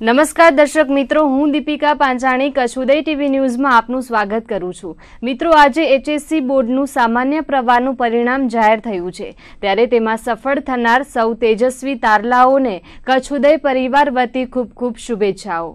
નમસ્કાર દર્શક મિત્રો, હું દીપિકા પાંચાણી કચ્છ ઉદય ટીવી ન્યૂઝમાં આપનું સ્વાગત કરું છું। મિત્રો, આજે HSC બોર્ડનું સામાન્ય પ્રવાહનું પરિણામ જાહેર થયું છે, ત્યારે તેમાં સફળ થનાર સૌ તેજસ્વી તારલાઓને કચ્છ ઉદય પરિવાર વતી ખૂબ ખૂબ શુભેચ્છાઓ।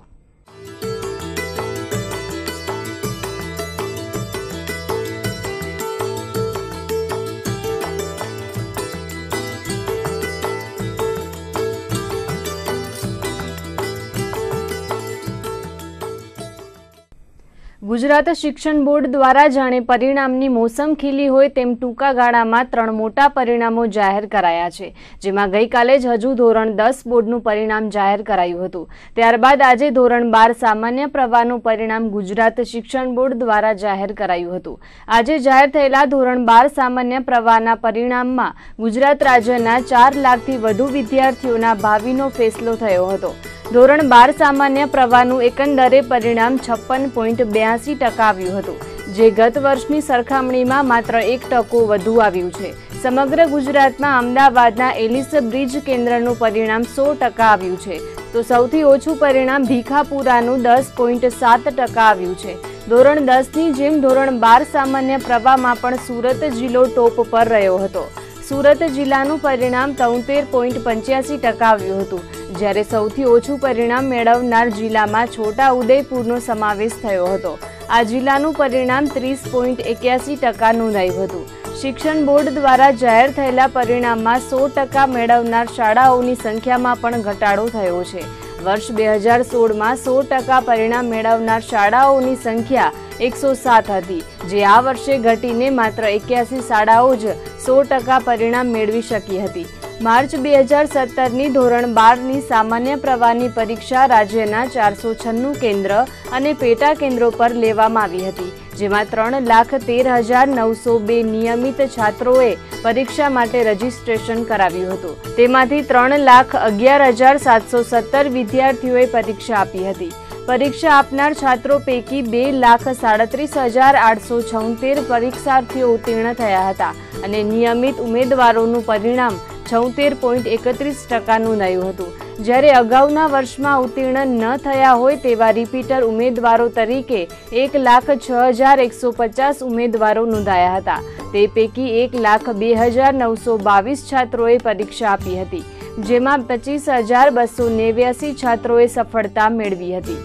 ગુજરાત શિક્ષણ બોર્ડ દ્વારા જાણે પરિણામની મોસમ ખીલી હોય તેમ ટૂંકા ગાળામાં 3 મોટા પરિણામો જાહેર કરાયા છે, જેમાં ગઈકાલે જ હજુ ધોરણ 10 બોર્ડનું પરિણામ જાહેર કરાયું હતું। ત્યારબાદ આજે ધોરણ 12 સામાન્ય પ્રવાહનું પરિણામ ગુજરાત શિક્ષણ બોર્ડ દ્વારા જાહેર કરાયું હતું। આજે જાહેર થયેલા ધોરણ 12 સામાન્ય પ્રવાહના પરિણામમાં ગુજરાત રાજ્યના 4 લાખથી વધુ વિદ્યાર્થીઓના ભાવિનો ફેસલો થયો હતો। ધોરણ 12 સામાન્ય પ્રવાહનું એકંદરે પરિણામ 56.82% આવ્યું હતું, જે ગત વર્ષની સરખામણીમાં માત્ર 1% વધુ આવ્યું છે। સમગ્ર ગુજરાતમાં અમદાવાદના એલિસ બ્રિજ કેન્દ્રનું પરિણામ 100% આવ્યું છે, તો સૌથી ઓછું પરિણામ ભીખાપુરાનું 10.7% આવ્યું છે। ધોરણ 10ની જેમ ધોરણ 12 સામાન્ય પ્રવાહમાં પણ સુરત જિલ્લો ટોપ પર રહ્યો હતો। સુરત જિલ્લાનું પરિણામ 73.85% આવ્યું હતું, જ્યારે સૌથી ઓછું પરિણામ મેળવનાર જિલ્લામાં છોટા ઉદેપુરનો સમાવેશ થયો હતો। આ જિલ્લાનું પરિણામ 30.81% નોંધાયું હતું। શિક્ષણ બોર્ડ દ્વારા જાહેર થયેલા પરિણામમાં 100% મેળવનાર શાળાઓની સંખ્યામાં પણ ઘટાડો થયો છે। વર્ષ 2016માં 100% પરિણામ મેળવનાર શાળાઓની સંખ્યા 107 હતી, જે આ વર્ષે ઘટીને માત્ર 81 શાળાઓ જ 100% પરિણામ મેળવી શકી હતી। માર્ચ 2017ની ધોરણ 12ની સામાન્ય પ્રવાહની પરીક્ષા રાજ્યના 496 કેન્દ્ર અને પેટા કેન્દ્રો પર લેવામાં આવી હતી, જેમાં 3,13,902 નિયમિત છાત્રોએ પરીક્ષા માટે રજીસ્ટ્રેશન કરાવ્યું હતું। તેમાંથી 3,11,717 વિદ્યાર્થીઓએ પરીક્ષા આપી હતી। પરીક્ષા આપનાર છાત્રો પૈકી 2,37,876 પરીક્ષાર્થીઓ ઉત્તીર્ણ થયા હતા અને નિયમિત ઉમેદવારોનું પરિણામ 76.31% નોંધાયું હતું, જ્યારે અગાઉના વર્ષમાં ઉત્તીર્ણ ન થયા હોય તેવા રિપીટર ઉમેદવારો તરીકે 1,06,150 ઉમેદવારો નોંધાયા હતા। તે પૈકી 1,02,922 છાત્રોએ પરીક્ષા આપી હતી, જેમાં 25,289 છાત્રોએ સફળતા મેળવી હતી।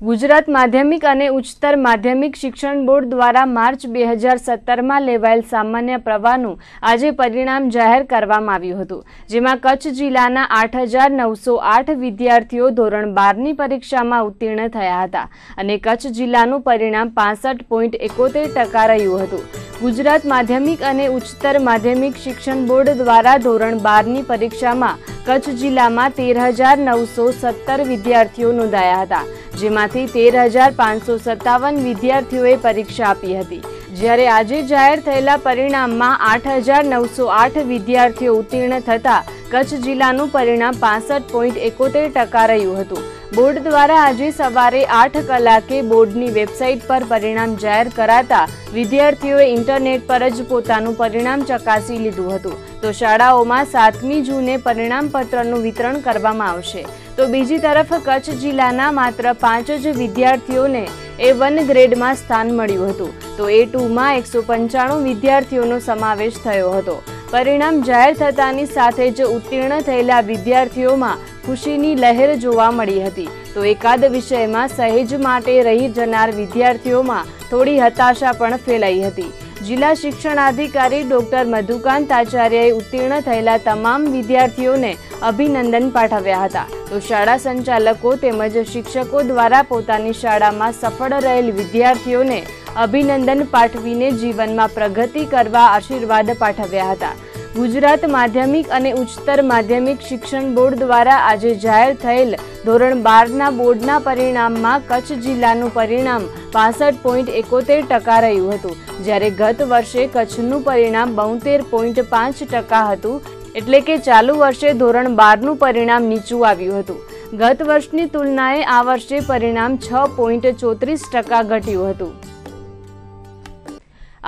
ગુજરાત માધ્યમિક અને ઉચ્ચતર માધ્યમિક શિક્ષણ બોર્ડ દ્વારા માર્ચ 2017માં લેવાયેલ સામાન્ય પ્રવાહનું આજે પરિણામ જાહેર કરવામાં આવ્યું હતું, જેમાં કચ્છ જિલ્લાના 8,908 વિદ્યાર્થીઓ ધોરણ 12ની પરીક્ષામાં ઉત્તીર્ણ થયા હતા અને કચ્છ જિલ્લાનું પરિણામ 65.71% રહ્યું હતું। ગુજરાત માધ્યમિક અને ઉચ્ચતર માધ્યમિક શિક્ષણ બોર્ડ દ્વારા ધોરણ 12ની પરીક્ષામાં કચ્છ જિલ્લામાં 13,917 વિદ્યાર્થીઓ નોંધાયા હતા, જેમાંથી 13,557 વિદ્યાર્થીઓએ પરીક્ષા આપી હતી, જ્યારે આજે જાહેર થયેલા પરિણામમાં 8,908 વિદ્યાર્થીઓ ઉત્તીર્ણ થતાં કચ્છ જિલ્લાનું પરિણામ 65.71% રહ્યું હતું। બોર્ડ દ્વારા આજે સવારે 8 કલાકે બોર્ડની વેબસાઇટ પર પરિણામ જાહેર કરાતા વિદ્યાર્થીઓએ ઇન્ટરનેટ પર જ પોતાનું પરિણામ ચકાસી લીધું હતું, તો શાળાઓમાં 7મી જૂને પરિણામપત્રનું વિતરણ કરવામાં આવશે। તો બીજી તરફ કચ્છ જિલ્લાના માત્ર 5 જ વિદ્યાર્થીઓને A1 ગ્રેડમાં સ્થાન મળ્યું હતું, તો A2માં 195 વિદ્યાર્થીઓનો સમાવેશ થયો હતો। પરિણામ જાહેર થતાની સાથે જ ઉત્તીર્ણ થયેલા વિદ્યાર્થીઓમાં ખુશીની લહેર જોવા મળી હતી, તો એકાદ વિષયમાં સહેજ માટે રહી જનાર વિદ્યાર્થીઓમાં થોડી હતાશા પણ ફેલાઈ હતી। જિલ્લા શિક્ષણાધિકારી ડોક્ટર મધુકાંત આચાર્યએ ઉત્તીર્ણ થયેલા તમામ વિદ્યાર્થીઓને અભિનંદન પાઠવ્યા હતા, તો શાળા સંચાલકો તેમજ શિક્ષકો દ્વારા પોતાની શાળામાં સફળ રહેલ વિદ્યાર્થીઓને અભિનંદન પાઠવીને જીવનમાં પ્રગતિ કરવા આશીર્વાદ પાઠવ્યા હતા। ગુજરાત માધ્યમિક અને ઉચ્ચતર માધ્યમિક શિક્ષણ બોર્ડ દ્વારા આજે જાહેર થયેલ ધોરણ 12ના બોર્ડના પરિણામમાં કચ્છ જિલ્લાનું પરિણામ 65.71% રહ્યું હતું, જ્યારે ગત વર્ષે કચ્છનું પરિણામ 72.5% હતું, એટલે કે ચાલુ વર્ષે ધોરણ 12નું પરિણામ નીચું આવ્યું હતું। ગત વર્ષની તુલનાએ આ વર્ષે પરિણામ 6.34% ઘટ્યું હતું।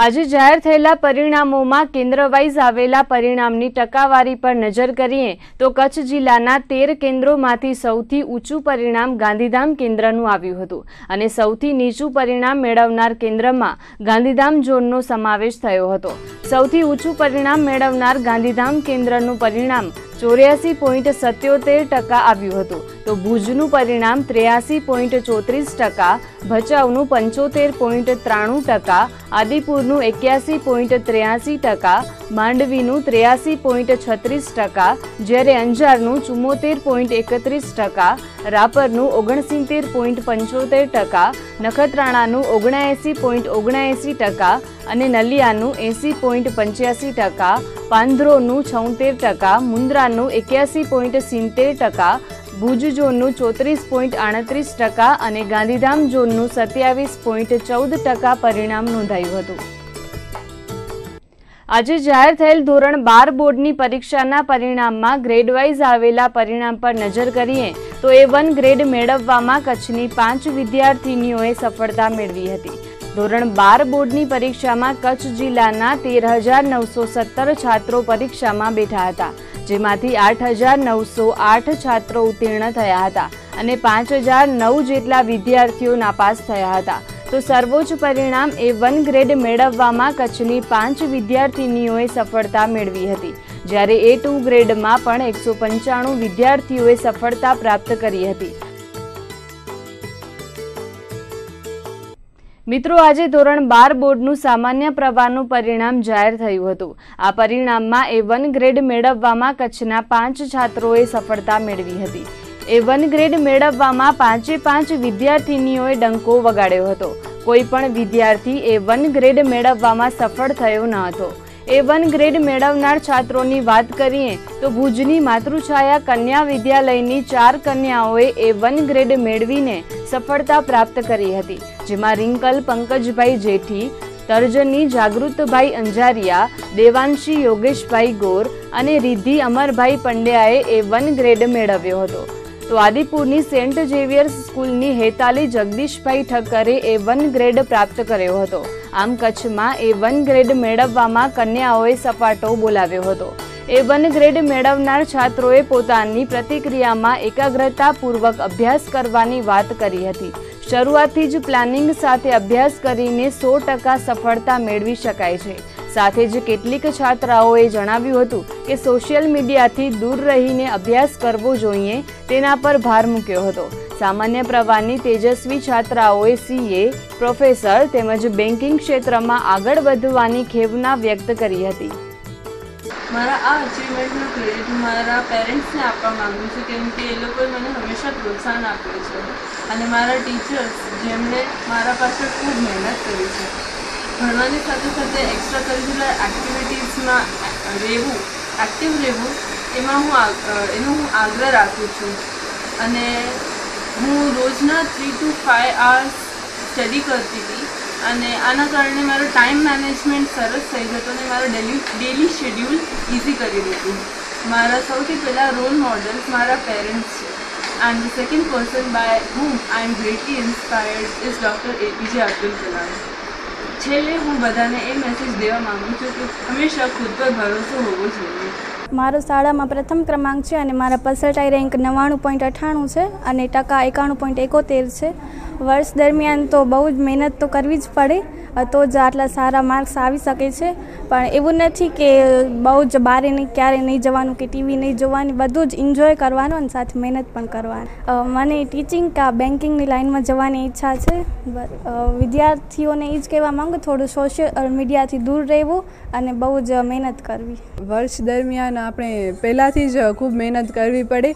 આજે જાહેર થયેલા પરિણામોમાં કેન્દ્ર વાઇઝ આવેલા પરિણામની ટકાવારી પર નજર કરીએ તો કચ્છ જિલ્લાના 13 કેન્દ્રોમાંથી સૌથી ઊંચું પરિણામ ગાંધીધામ કેન્દ્રનું આવ્યું હતું અને સૌથી નીચું પરિણામ મેળવનાર કેન્દ્રમાં ગાંધીધામ ઝોનનો સમાવેશ થયો હતો. સૌથી ઊંચું પરિણામ મેળવનાર ગાંધીધામ કેન્દ્રનું પરિણામ 84.77% આવ્યું હતું તો ભુજનું પરિણામ 83.34%, ભચાઉનું 75.93%, આદિપુરનું 81.83%, માંડવીનું 83.36%, જ્યારે અંજારનું 74.31%, રાપરનું 69.75%, નખત્રાણાનું 79.79% અને નલિયાનું 80.85%, પાંધરોનું 76%, મુન્દ્રાનું 81.70%, ભુજ ઝોનનું 34.38% અને ગાંધીધામ ઝોનનું 27.14% પરિણામ નોંધાયું હતું. આજે જાહેર થયેલ ધોરણ 12 બોર્ડની પરીક્ષાના પરિણામમાં ગ્રેડ વાઇઝ આવેલા પરિણામ પર નજર કરીએ તો A1 ગ્રેડ મેળવવામાં કચ્છની 5 વિદ્યાર્થીનીઓએ સફળતા મેળવી હતી. ધોરણ 12 બોર્ડની પરીક્ષામાં કચ્છ જિલ્લાના 13,917 છાત્રો પરીક્ષામાં બેઠા હતા, જેમાંથી 8,908 છાત્રો ઉત્તીર્ણ થયા હતા અને 5,009 જેટલા વિદ્યાર્થીઓ નાપાસ થયા હતા. તો સર્વોચ્ચ પરિણામ A1 ગ્રેડ મેળવવામાં કચ્છની 5 વિદ્યાર્થીનીઓએ સફળતા મેળવી હતી, જ્યારે A2 ગ્રેડમાં પણ 195 વિદ્યાર્થીઓએ સફળતા પ્રાપ્ત કરી હતી. મિત્રો, આજે ધોરણ 12 બોર્ડનું સામાન્ય પ્રવાહનું પરિણામ જાહેર થયું હતું. આ પરિણામમાં A1 ગ્રેડ મેળવવામાં કચ્છના 5 છાત્રોએ સફળતા મેળવી હતી. A1 ગ્રેડ મેળવવામાં 5 વિદ્યાર્થીનીઓએ ડંકો વગાડ્યો હતો. કોઈ પણ વિદ્યાર્થી A1 ગ્રેડ મેળવવામાં સફળ થયો ન હતો. A1 ગ્રેડ મેળવનાર છાત્રોની વાત કરીએ તો ભુજની માતૃછાયા કન્યા વિદ્યાલયની 4 કન્યાઓએ A1 ગ્રેડ મેળવીને સફળતા પ્રાપ્ત કરી હતી, જેમાં રિંકલ પંકજભાઈ જેઠી, તર્જની જાગૃતભાઈ અંજારિયા, દેવાંશી યોગેશભાઈ ગોર અને રિદ્ધિ અમરભાઈ પંડ્યાએ A1 ગ્રેડ મેળવ્યો હતો. તો આદિપુરની સેન્ટ ઝેવિયર્સ સ્કૂલની હેતાલી જગદીશભાઈ ઠક્કરે A1 ગ્રેડ પ્રાપ્ત કર્યો હતો. આમ કચ્છમાં A1 ગ્રેડ મેળવવામાં કન્યાઓએ સપાટો બોલાવ્યો હતો. A1 ગ્રેડ મેળવનાર છાત્રોએ પોતાની પ્રતિક્રિયામાં એકાગ્રતાપૂર્વક અભ્યાસ કરવાની વાત કરી હતી. શરૂઆતથી જ પ્લાનિંગ સાથે અભ્યાસ કરીને 100% સફળતા મેળવી શકાય છે. સાથે જ કેટલીક છાત્રાઓએ જણાવ્યું હતું કે સોશિયલ મીડિયાથી દૂર રહીને અભ્યાસ કરવો જોઈએ, તેના પર ભાર મૂક્યો હતો. સામાન્ય પ્રવાહની તેજસ્વી છાત્રાઓએ CA, પ્રોફેસર તેમજ બેન્કિંગ ક્ષેત્રમાં આગળ વધવાની ખેવના વ્યક્ત કરી હતી. મારા આ અચીવમેન્ટનું ક્રેડિટ હું મારા પેરેન્ટ્સને આપવા માગું છું, કેમ કે એ લોકોએ મને હંમેશા પ્રોત્સાહન આપ્યું છે અને મારા ટીચર્સ જેમણે મારા પાછળ ખૂબ મહેનત કરી છે. ભણવાની સાથે સાથે એક્સ્ટ્રા કરિક્યુલર એક્ટિવિટીઝમાં એક્ટિવ રહેવું એનો હું આગ્રહ રાખું છું અને હું રોજના 3 to 5 hours સ્ટડી કરતી હતી અને આના કારણે મારો ટાઈમ મેનેજમેન્ટ સરસ થઈ જતો અને મારો ડેલી શેડ્યુલ ઇઝી કરી દીધું. મારા સૌથી પહેલાં રોલ મોડલ્સ મારા પેરેન્ટ્સ છે and the second person by whom I am greatly inspired is Dr. APJ Abdul Kalam. છેલ્લે હું બધાને એ મેસેજ દેવા માંગુ છું કે હંમેશા ખુદ પર ભરોસો હોવો જોઈએ. મારો શાળામાં પ્રથમ ક્રમાંક છે અને મારા પર્સન્ટાઇલ રેન્ક 99.98 છે અને ટકા 91.71 છે. વર્ષ દરમિયાન તો બહુ જ મહેનત તો કરવી જ પડે તો જ આટલા સારા માર્ક્સ આવી શકે છે, પણ એવું નથી કે બહુ જ બહાર ક્યારે નહીં જવાનું કે ટીવી નહીં જોવાની, બધું જ એન્જોય કરવાનું અને સાથે મહેનત પણ કરવાની. મને ટીચિંગ કે બેન્કિંગની લાઇનમાં જવાની ઈચ્છા છે. વિદ્યાર્થીઓને એ જ કહેવા માંગુ, થોડું સોશિયલ મીડિયાથી દૂર રહેવું અને બહુ જ મહેનત કરવી. વર્ષ દરમિયાન આપણે પહેલાંથી જ ખૂબ મહેનત કરવી પડે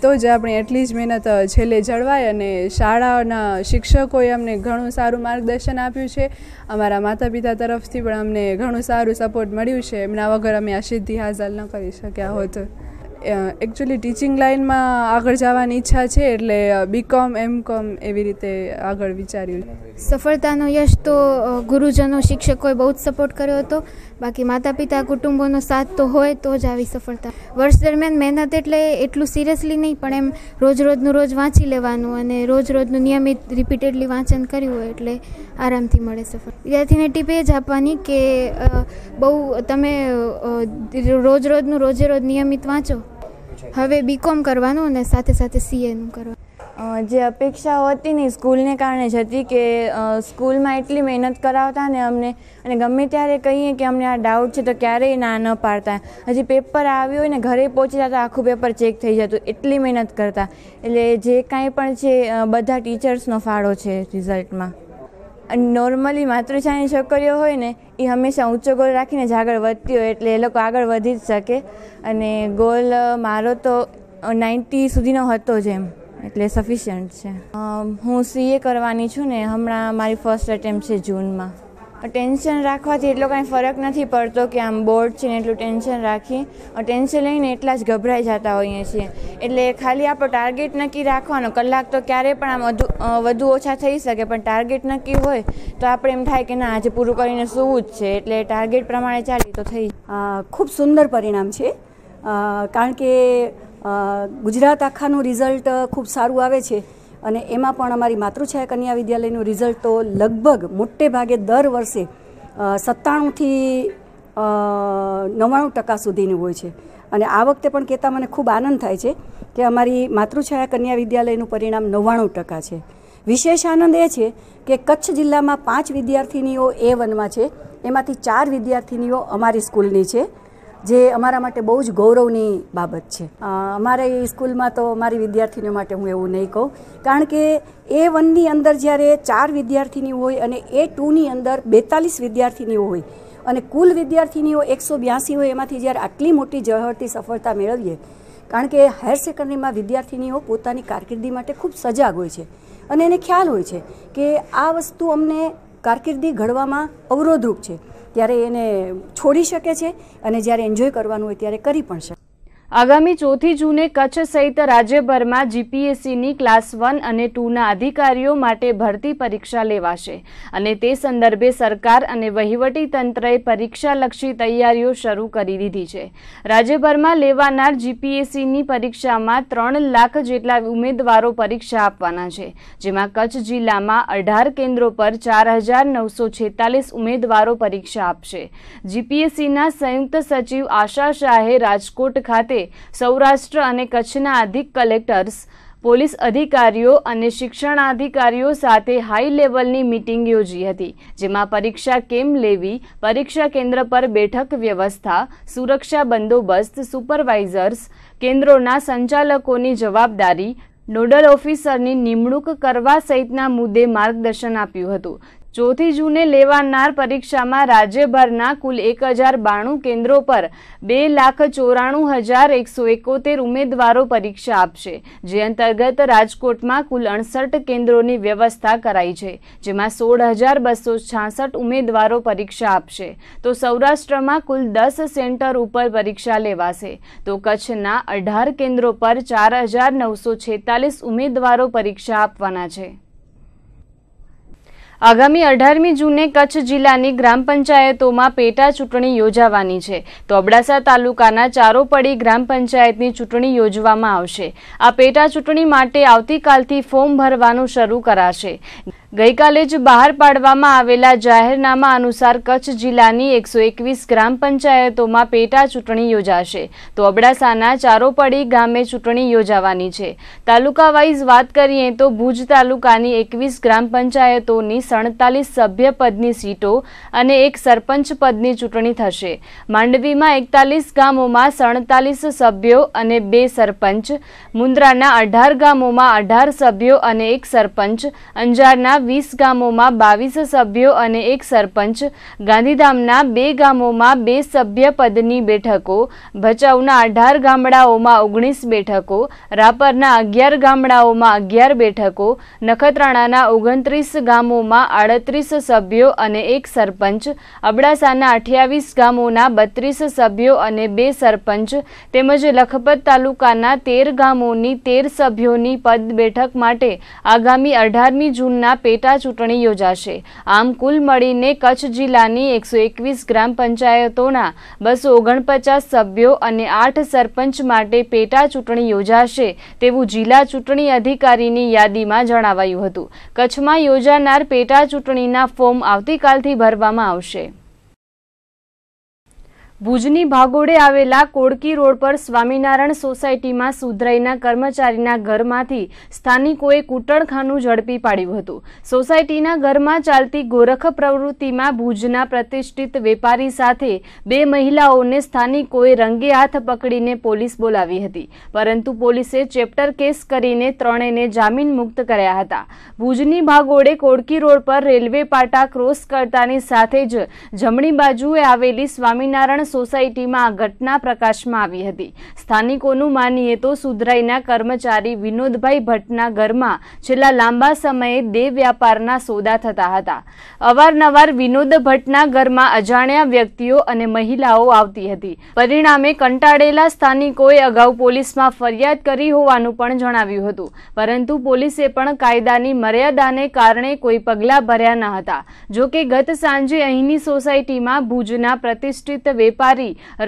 તો જ આપણે એટલી જ મહેનત છેલ્લે જળવાય. અને શાળાના શિક્ષકોએ અમને ઘણું સારું માર્ગદર્શન આપ્યું છે. અમારા માતા પિતા તરફથી પણ અમને ઘણું સારું સપોર્ટ મળ્યું છે. એમના વગર અમે આ સિદ્ધિ હાંસલ ન કરી શક્યા હોત. એકચ્યુઅલી ટીચિંગ લાઇનમાં આગળ જવાની ઈચ્છા છે, એટલે BCom M.Com એવી રીતે આગળ વિચાર્યું. સફળતાનો યશ તો ગુરુજનો શિક્ષકોએ બહુ જ સપોર્ટ કર્યો હતો. બાકી માતા પિતા કુટુંબોનો સાથ તો હોય તો જ આવી સફળતા. વર્ષ દરમિયાન મહેનત એટલે એટલું સિરિયસલી નહીં, પણ એમ રોજનું રોજ વાંચી લેવાનું અને રોજનું નિયમિત રિપીટેડલી વાંચન કર્યું હોય એટલે આરામથી મળે સફળ. વિદ્યાર્થીને ટીપ એ જ આપવાની કે બહુ તમે રોજનું રોજ નિયમિત વાંચો. હવે BCom કરવાનું અને સાથે CA નું કરવાનું. જે અપેક્ષાઓ હતી ને સ્કૂલને કારણે જ હતી કે સ્કૂલમાં એટલી મહેનત કરાવતા ને અમને, અને ગમે ત્યારે કહીએ કે અમને આ ડાઉટ છે તો ક્યારેય ના ન પાડતા. હજી પેપર આવ્યું હોય ને ઘરે પહોંચી જતા આખું પેપર ચેક થઈ જતું, એટલી મહેનત કરતા. એટલે જે કાંઈ પણ છે બધા ટીચર્સનો ફાળો છે રિઝલ્ટમાં. અને નોર્મલી માતૃછાયાની છોકરીઓ હોય ને એ હંમેશા ઊંચો ગોલ રાખીને જ આગળ વધતી હોય, એટલે એ લોકો આગળ વધી જ શકે. અને ગોલ મારો તો 90 સુધીનો હતો જ એમ, એટલે સફિશિયન્ટ છે. હું CA કરવાની છું ને હમણાં મારી ફર્સ્ટ એટેમ્પ છે જૂનમાં. ટેન્શન રાખવાથી એટલો કાંઈ ફરક નથી પડતો કે આમ બોર્ડ છે ને એટલું ટેન્શન રાખી, ટેન્શન લઈને એટલા જ ગભરાઈ જતા હોઈએ છીએ. એટલે ખાલી આપણો ટાર્ગેટ નક્કી રાખવાનો. કલાક તો ક્યારેય પણ આમ વધુ ઓછા થઈ શકે, પણ ટાર્ગેટ નક્કી હોય તો આપણે એમ થાય કે ના આજે પૂરું કરીને સૂવું જ છે, એટલે ટાર્ગેટ પ્રમાણે ચાલી તો થઈ. ખૂબ સુંદર પરિણામ છે, કારણ કે ગુજરાત આખાનું રિઝલ્ટ ખૂબ સારું આવે છે, અને એમાં પણ અમારી માતૃછાયા કન્યા વિદ્યાલયનું રિઝલ્ટ તો લગભગ મોટે ભાગે દર વર્ષે 97 થી 99% સુધીનું હોય છે. અને આ વખતે પણ કહેતા મને ખૂબ આનંદ થાય છે કે અમારી માતૃછાયા કન્યા વિદ્યાલયનું પરિણામ 99% છે. વિશેષ આનંદ એ છે કે કચ્છ જિલ્લામાં 5 વિદ્યાર્થીનીઓ A1માં છે, એમાંથી 4 વિદ્યાર્થીનીઓ અમારી સ્કૂલની છે, જે અમારા માટે બહુ જ ગૌરવની બાબત છે. અમારી સ્કૂલમાં તો મારી વિદ્યાર્થીનીઓ માટે હું એવું નહીં કહું, કારણ કે A1ની અંદર જ્યારે 4 વિદ્યાર્થીનીઓ હોય અને A2ની અંદર 42 વિદ્યાર્થીનીઓ હોય અને કુલ વિદ્યાર્થીનીઓ 182 હોય, એમાંથી જ્યારે આટલી મોટી ઝળહળતી સફળતા મેળવીએ, કારણ કે હાયર સેકન્ડરીમાં વિદ્યાર્થીનીઓ પોતાની કારકિર્દી માટે ખૂબ સજાગ હોય છે અને એને ખ્યાલ હોય છે કે આ વસ્તુ અમને કારકિર્દી ઘડવામાં અવરોધરૂપ છે, ત્યારે એને છોડી શકે છે અને જ્યારે એન્જોય કરવાનું હોય ત્યારે કરી પણ શકે. આગામી 4 જૂને કચ્છ સહિત રાજ્યભરમાં GPSCની ક્લાસ 1 અને 2ના અધિકારીઓ માટે ભરતી પરીક્ષા લેવાશે અને તે સંદર્ભે સરકાર અને વહીવટી તંત્રએ પરીક્ષાલક્ષી તૈયારીઓ શરૂ કરી દીધી છે. રાજ્યભરમાં લેવાનાર GPSCની પરીક્ષામાં 3 લાખ જેટલા ઉમેદવારો પરીક્ષા આપવાના છે, જેમાં કચ્છ જિલ્લામાં 18 કેન્દ્રો પર 4946 ઉમેદવારો પરીક્ષા આપશે. GPSCના સંયુક્ત સચિવ આશા શાહે રાજકોટ ખાતે સૌરાષ્ટ્ર અને કચ્છના અધિક કલેક્ટર્સ, પોલીસ અધિકારીઓ અને શિક્ષણાધિકારીઓ સાથે હાઈ લેવલની મીટિંગ યોજી હતી, જેમાં પરીક્ષા કેમ લેવી, પરીક્ષા કેન્દ્ર પર બેઠક વ્યવસ્થા, સુરક્ષા બંદોબસ્ત, સુપરવાઇઝર્સ, કેન્દ્રોના સંચાલકોની જવાબદારી, નોડલ ઓફિસરની નિમણૂક કરવા સહિતના મુદ્દે માર્ગદર્શન આપ્યું હતું. 4 જૂને લેવાનાર પરીક્ષામાં રાજ્યભરના કુલ 1092 કેન્દ્રો પર 2,94,171 ઉમેદવારો પરીક્ષા આપશે, જે અંતર્ગત રાજકોટમાં કુલ 68 કેન્દ્રોની વ્યવસ્થા કરાઈ છે, જેમાં 16,266 ઉમેદવારો પરીક્ષા આપશે. તો સૌરાષ્ટ્રમાં કુલ 10 સેન્ટર ઉપર પરીક્ષા લેવાશે, તો કચ્છના 18 કેન્દ્રો પર 4,946 ઉમેદવારો પરીક્ષા આપવાના છે. આગામી 18મી જૂને કચ્છ જિલ્લાની ગ્રામ પંચાયતોમાં પેટા ચૂંટણી યોજાવાની છે, તો અબડાસા તાલુકાના ચારોપડી ગ્રામ પંચાયતની ચૂંટણી યોજવામાં આવશે. આ પેટા ચૂંટણી માટે આવતીકાલથી ફોર્મ ભરવાનું શરૂ કરાશે. ગઈકાલે જ બહાર પાડવામાં આવેલા જાહેરનામા અનુસાર કચ્છ જિલ્લાની 121 ગ્રામ પંચાયતોમાં પેટા ચૂંટણી યોજાશે, તો અબડાસાના ચારોપડી ગામે ચૂંટણી યોજાવાની છે. તાલુકા વાઇઝ વાત કરીએ તો ભુજ તાલુકાની 21 ગ્રામ પંચાયતોની 47 સભ્ય પદની સીટો અને 1 સરપંચ પદની ચૂંટણી થશે. માંડવીમાં 41 ગામોમાં 47 સભ્યો અને 2 સરપંચ, મુન્દ્રાના 18 ગામોમાં 18 સભ્યો અને 1 સરપંચ, અંજારના 20 ગામોમાં 22 સભ્યો અને 1 સરપંચ, ગાંધીધામના 2 ગામોમાં 2 સભ્ય પદની બેઠકો, ભચાઉના 18 ગામડાઓમાં 19 બેઠકો, રાપરના 11 ગામડાઓમાં 11 બેઠકો, નખત્રાણાના 29 ગામોમાં 38 સભ્યો અને 1 સરપંચ, અબડાસાના 28 ગામોના 32 સભ્યો અને 2 સરપંચ તેમજ લખપત તાલુકાના 13 ગામોની 13 સભ્યોની પદ બેઠક માટે આગામી 18મી જૂનના પેટા ચૂંટણી યોજાશે. આમ કુલ મળીને કચ્છ જિલ્લાની 121 ગ્રામ પંચાયતોના 249 સભ્યો અને 8 સરપંચ માટે પેટા ચૂંટણી યોજાશે તેવું જિલ્લા ચૂંટણી અધિકારીની યાદીમાં જણાવાયું હતું. કચ્છમાં યોજાનાર પેટા ચૂંટણીના ફોર્મ આવતીકાલથી ભરવામાં આવશે. ભુજની ભાગોળે આવેલા કોડકી રોડ પર સ્વામિનારાયણ સોસાયટીમાં સુધરાઈના કર્મચારીના ઘરમાંથી સ્થાનિકોએ કૂટણખાનું ઝડપી પાડ્યું હતું. સોસાયટીના ઘરમાં ચાલતી ગોરખ પ્રવૃત્તિમાં ભુજના પ્રતિષ્ઠિત વેપારી સાથે 2 મહિલાઓને સ્થાનિકોએ રંગે હાથ પકડીને પોલીસ બોલાવી હતી, પરંતુ પોલીસે ચેપ્ટર કેસ કરીને ત્રણેયને જામીન મુક્ત કર્યા હતા. ભુજની ભાગોળે કોડકી રોડ પર રેલવે પાટા ક્રોસ કરતાની સાથે જ જમણી બાજુએ આવેલી સ્વામિનારાયણ સોસાયટીમાં આ ઘટના પ્રકાશમાં આવી હતી. સ્થાનિકોનું માનીએ તો સુધરાઈના કર્મચારી વિનોદભાઈ ભટ્ટના ઘરમાં છેલ્લા લાંબા સમયે દેહ વ્યાપારના સોદા થતા હતા. અવારનવાર વિનોદ ભટ્ટના ઘરમાં અજાણ્યા વ્યક્તિઓ અને મહિલાઓ આવતી હતી. પરિણામે કંટાળેલા સ્થાનિકોએ અગાઉ પોલીસમાં ફરિયાદ કરી હોવાનું પણ જણાવ્યું હતું, પરંતુ પોલીસે પણ કાયદાની મર્યાદાને કારણે કોઈ પગલાં ભર્યા ન હતા. જોકે ગત સાંજે અહીંની સોસાયટીમાં ભુજના પ્રતિષ્ઠિત વેપારી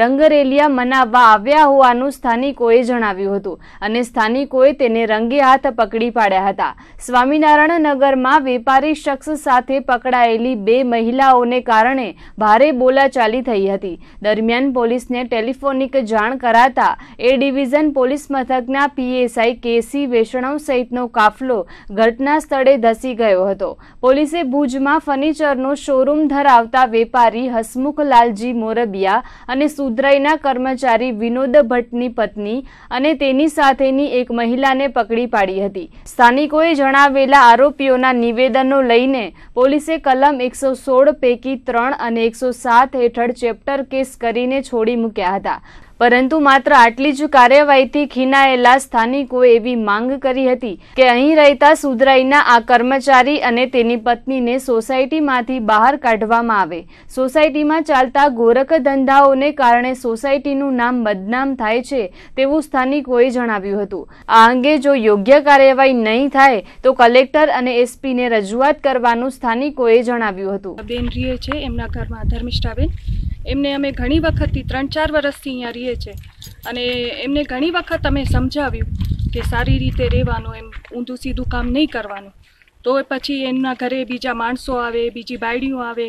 રંગરેલિયા મનાવવા આવ્યા હોવાનું સ્થાનિકોએ જણાવ્યું હતું અને સ્થાનિકોએ તેને રંગે હાથ પકડી પાડ્યા હતા. સ્વામિનારાયણ નગરમાં વેપારી શખ્સ સાથે પકડાયેલી 2 મહિલાઓને કારણે ભારે બોલાચાલી થઈ હતી. દરમિયાન પોલીસને ટેલિફોનિક જાણ કરાતા એ ડિવિઝન પોલીસ મથકના PSI KC વેશણવ સહિતનો કાફલો ઘટના સ્થળે ધસી ગયો હતો. પોલીસે ભુજમાં ફર્નિચરનો શોરૂમ ધરાવતા વેપારી હસમુખલાલજી મોરબિયા અને સુધરાઈના કર્મચારી વિનોદ ભટ્ટની પત્ની અને તેની સાથેની 1 મહિલાને પકડી પાડી હતી. સ્થાનિકોએ જણાવેલા આરોપીઓના નિવેદનો લઈને પોલીસે કલમ 116 પૈકી 3 અને 107 હેઠળ ચેપ્ટર કેસ કરીને છોડી મૂક્યા હતા. પરંતુ માત્ર આટલી જ કાર્યવાહીથી ખીનાયેલા સ્થાનિકોએ એવી માંગ કરી હતી કે અહીં રહેતા સુધરાઈના આ કર્મચારી અને તેની પત્નીને સોસાયટીમાંથી બહાર કાઢવામાં આવે. સોસાયટીમાં ચાલતા ગોરખ ધંધાઓને કારણે સોસાયટીનું નામ બદનામ થાય છે તેવું સ્થાનિકોએ જણાવ્યું હતું. આ અંગે જો યોગ્ય કાર્યવાહી નહીં થાય તો કલેક્ટર અને SPને રજૂઆત કરવાનું સ્થાનિકોએ જણાવ્યું હતું. બેન રીએ છે, એમના ઘરમાં ધર્મિષ્ઠાબેન, એમને અમે ઘણી વખતથી 3-4 વર્ષથી અહીંયા રહીએ છીએ અને એમને ઘણી વખત અમે સમજાવ્યું કે સારી રીતે રહેવાનું, એમ ઊંધું સીધું કામ નહીં કરવાનું. તો પછી એમના ઘરે બીજા માણસો આવે, બીજી બાયડીઓ આવે,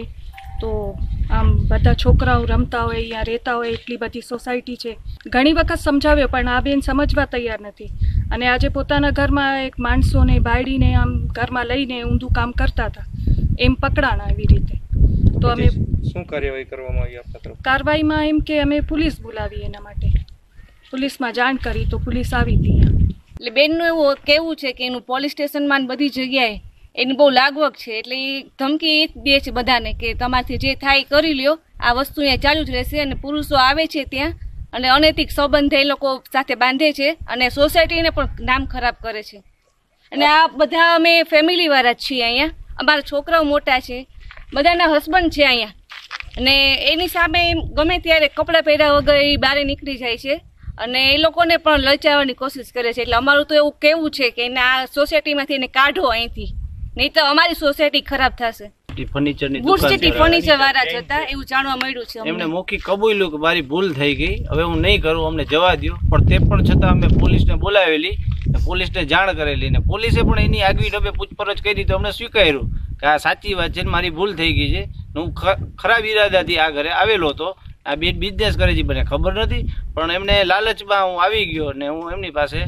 તો આમ બધા છોકરાઓ રમતા હોય, અહીંયા રહેતા હોય, એટલી બધી સોસાયટી છે. ઘણી વખત સમજાવ્યો પણ આ બેન સમજવા તૈયાર નથી અને આજે પોતાના ઘરમાં એક માણસોને બાયડીને આમ ઘરમાં લઈને ઊંધું કામ કરતા હતા, એમ પકડાણા એવી રીતે. તો અમે શું કાર્યવાહી કરવામાં આવી આપણા તરફ? કાર્યવાહીમાં એમ કે અમે પોલીસ બોલાવી, એના માટે પોલીસમાં જાણ કરી તો પોલીસ આવી હતી. એટલે બેનનું એવું કહેવું છે કે એનું પોલીસ સ્ટેશનમાં બધી જગ્યાએ એની બહુ લાગવગ છે, એટલે એ ધમકી એ દે છે બધાને કે તમારથી જે થાય કરી લ્યો, આ વસ્તુ અહીંયા ચાલુ જ રહેશે. અને પુરુષો આવે છે ત્યાં અને અનૈતિક સંબંધ એ લોકો સાથે બાંધે છે અને સોસાયટીને પણ નામ ખરાબ કરે છે. અને આ બધા અમે ફેમિલીવાળા જ છીએ અહીંયા, અમારા છોકરાઓ મોટા છે, બધાના હસબન્ડ છે અહીંયા, અને એની સામે ગમે ત્યારે કપડાં પહેર્યા વગર એ બહાર નીકળી જાય છે અને એ લોકોને પણ લલચાવવાની કોશિશ કરે છે. એટલે અમારું તો એવું કહેવું છે કે એને આ સોસાયટીમાંથી એને કાઢો અહીંથી, નહીં તો અમારી સોસાયટી ખરાબ થશે. ફર્નિચરની ગુડ સિટી ફર્નિચર વાળા જ હતા એવું જાણવા મળ્યું છે. એમને મૌખિક કબૂલ્યું કે મારી ભૂલ થઈ ગઈ, હવે હું નહીં કરું, અમને જવા દો. પણ તે પણ છતાં અમે પોલીસને બોલાવેલી, પોલીસને જાણ કરેલી ને પોલીસે પણ એની આગવી ઢબે પૂછપરછ કરી તો અમને સ્વીકાર્યું કે આ સાચી વાત છે, મારી ભૂલ થઈ ગઈ છે, હું ખરાબ ઈરાદાથી આ ઘરે આવેલો હતો, આ બે બિઝનેસ કરે છે મને ખબર નથી, પણ એમને લાલચમાં હું આવી ગયો ને હું એમની પાસે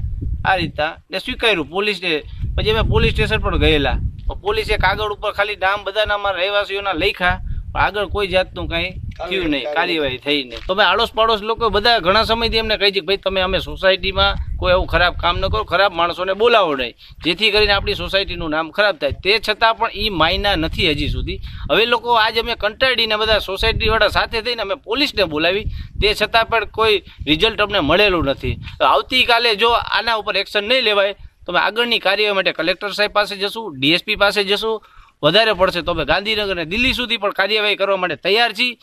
આ રીતના ને સ્વીકાર્યું પોલીસને. પછી અમે પોલીસ સ્ટેશન પણ ગયેલા, પોલીસે કાગળ ઉપર ખાલી નામ બધાના અમારા રહેવાસીઓના લખ્યા આગળ કોઈ જાતનું કાંઈ થયું નહીં, કાર્યવાહી થઈ નહીં. તો મેં આડોશ પાડોશ લોકો બધા ઘણા સમયથી એમને કહી છે કે ભાઈ તમે અમે સોસાયટીમાં કોઈ એવું ખરાબ કામ ન કરો, ખરાબ માણસોને બોલાવો નહીં, જેથી કરીને આપણી સોસાયટીનું નામ ખરાબ થાય. તે છતાં પણ એ માયના નથી હજી સુધી. હવે લોકો આજ અમે કંટાળીને બધા સોસાયટીવાળા સાથે થઈને અમે પોલીસને બોલાવી, તે છતાં પણ કોઈ રિઝલ્ટ અમને મળેલું નથી. આવતીકાલે જો આના ઉપર એક્શન નહીં લેવાય તો અમે આગળની કાર્યવાહી માટે કલેક્ટર સાહેબ પાસે જશું, ડીએસપી પાસે જશું. વધારે પડશે તો અમે ગાંધીનગર અને દિલ્હી સુધી પણ કાર્યવાહી કરવા માટે તૈયાર છીએ.